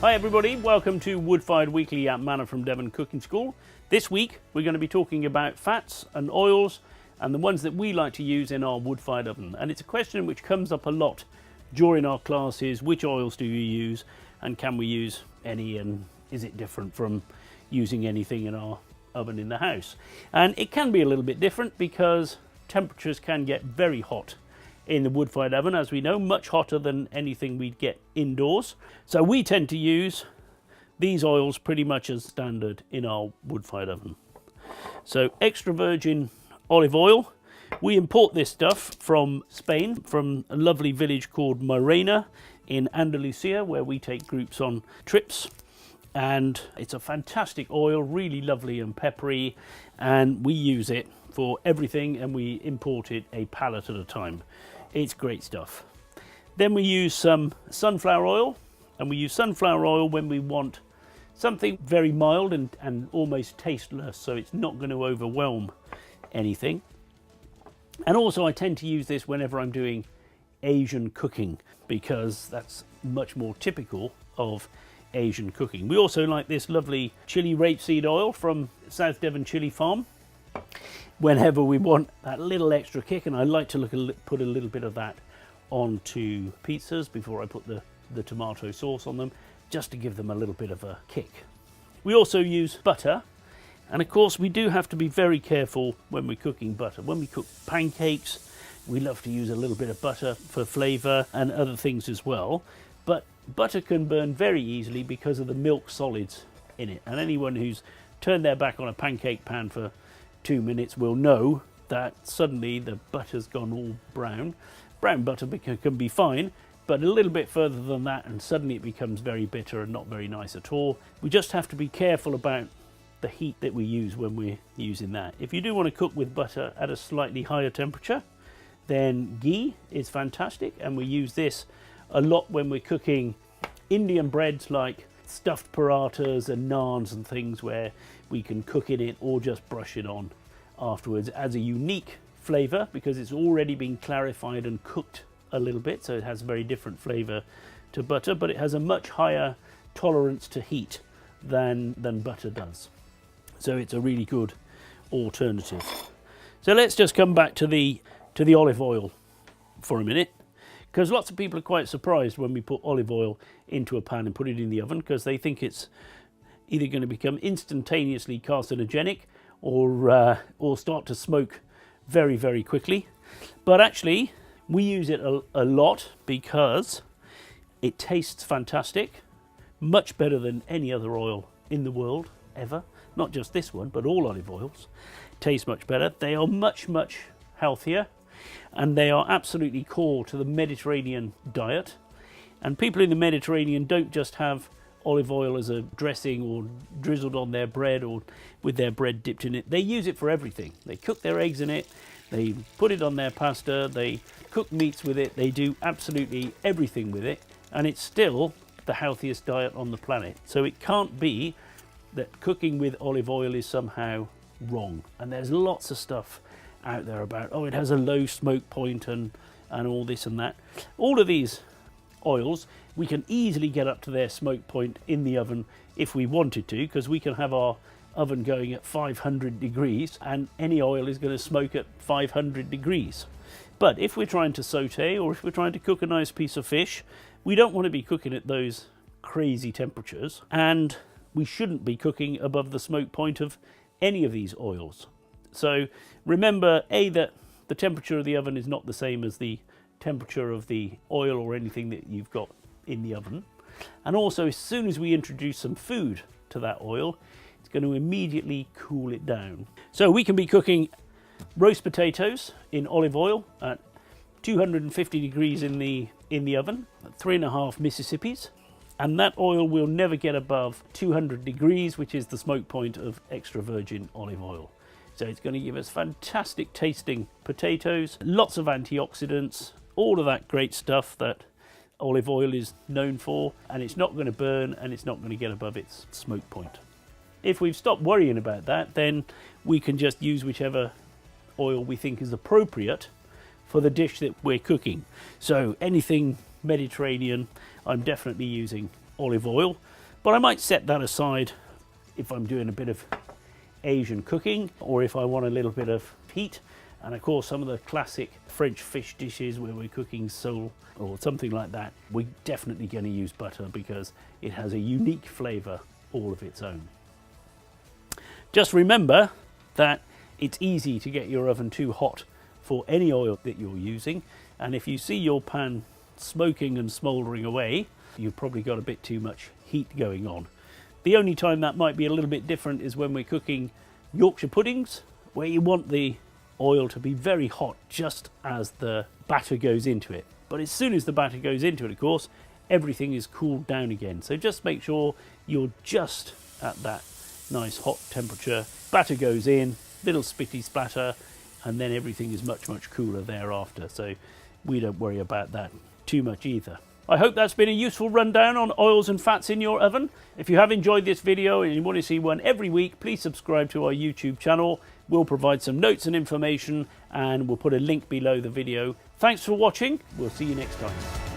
Hi everybody, welcome to Woodfired Weekly at Manna from Devon Cooking School. This week we're going to be talking about fats and oils and the ones that we like to use in our wood-fired oven. And it's a question which comes up a lot during our classes: which oils do you use, and can we use any, and is it different from using anything in our oven in the house? And it can be a little bit different because temperatures can get very hot in the wood-fired oven, as we know, much hotter than anything we'd get indoors. So we tend to use these oils pretty much as standard in our wood-fired oven. So extra virgin olive oil, we import this stuff from Spain, from a lovely village called Manna in Andalusia, where we take groups on trips. And it's a fantastic oil, really lovely and peppery, and we use it for everything, and we import it a pallet at a time. It's great stuff. Then we use some sunflower oil, and we use sunflower oil when we want something very mild and almost tasteless, so it's not going to overwhelm anything. And also I tend to use this whenever I'm doing Asian cooking, because that's much more typical of Asian cooking. We also like this lovely chili rapeseed oil from South Devon Chili Farm whenever we want that little extra kick, and I like to put a little bit of that onto pizzas before I put the tomato sauce on them, just to give them a little bit of a kick. We also use butter, and of course we do have to be very careful when we're cooking butter. When we cook pancakes, we love to use a little bit of butter for flavour and other things as well, but butter can burn very easily because of the milk solids in it, and anyone who's turned their back on a pancake pan for 2 minutes will know that suddenly the butter's gone all brown. Brown butter can be fine, but a little bit further than that and suddenly it becomes very bitter and not very nice at all. We just have to be careful about the heat that we use when we're using that. If you do want to cook with butter at a slightly higher temperature, then ghee is fantastic, and we use this a lot when we're cooking Indian breads like stuffed parathas and naans and things, where we can cook in it or just brush it on afterwards. It adds a unique flavour because it's already been clarified and cooked a little bit, so it has a very different flavour to butter, but it has a much higher tolerance to heat than butter does. So it's a really good alternative. So let's just come back to the olive oil for a minute, because lots of people are quite surprised when we put olive oil into a pan and put it in the oven, because they think it's either going to become instantaneously carcinogenic or start to smoke very, very quickly. But actually, we use it a lot because it tastes fantastic, much better than any other oil in the world ever. Not just this one, but all olive oils taste much better. They are much, much healthier, and they are absolutely core to the Mediterranean diet. And people in the Mediterranean don't just have olive oil as a dressing or drizzled on their bread or with their bread dipped in it. They use it for everything. They cook their eggs in it, they put it on their pasta, they cook meats with it, they do absolutely everything with it, and it's still the healthiest diet on the planet. So it can't be that cooking with olive oil is somehow wrong. And there's lots of stuff out there about, oh, it has a low smoke point and all this and that. All of these oils, we can easily get up to their smoke point in the oven if we wanted to, because we can have our oven going at 500 degrees and any oil is going to smoke at 500 degrees. But if we're trying to saute, or if we're trying to cook a nice piece of fish, we don't want to be cooking at those crazy temperatures, and we shouldn't be cooking above the smoke point of any of these oils. So remember, that the temperature of the oven is not the same as the temperature of the oil or anything that you've got in the oven. And also, as soon as we introduce some food to that oil, it's going to immediately cool it down. So we can be cooking roast potatoes in olive oil at 250 degrees in the oven, at 3.5 Mississippis, and that oil will never get above 200 degrees, which is the smoke point of extra virgin olive oil. So it's going to give us fantastic tasting potatoes, lots of antioxidants, all of that great stuff that olive oil is known for, and it's not going to burn and it's not going to get above its smoke point. If we've stopped worrying about that, then we can just use whichever oil we think is appropriate for the dish that we're cooking. So anything Mediterranean, I'm definitely using olive oil. But I might set that aside if I'm doing a bit of Asian cooking, or if I want a little bit of heat. And of course, some of the classic French fish dishes where we're cooking sole or something like that, we're definitely going to use butter because it has a unique flavour all of its own. Just remember that it's easy to get your oven too hot for any oil that you're using, and if you see your pan smoking and smouldering away, you've probably got a bit too much heat going on. The only time that might be a little bit different is when we're cooking Yorkshire puddings, where you want the oil to be very hot just as the batter goes into it. But as soon as the batter goes into it, of course, everything is cooled down again. So just make sure you're just at that nice hot temperature. Batter goes in, little spitty splatter, and then everything is much, much cooler thereafter. So we don't worry about that too much either. I hope that's been a useful rundown on oils and fats in your oven. If you have enjoyed this video and you want to see one every week, please subscribe to our YouTube channel. We'll provide some notes and information, and we'll put a link below the video. Thanks for watching. We'll see you next time.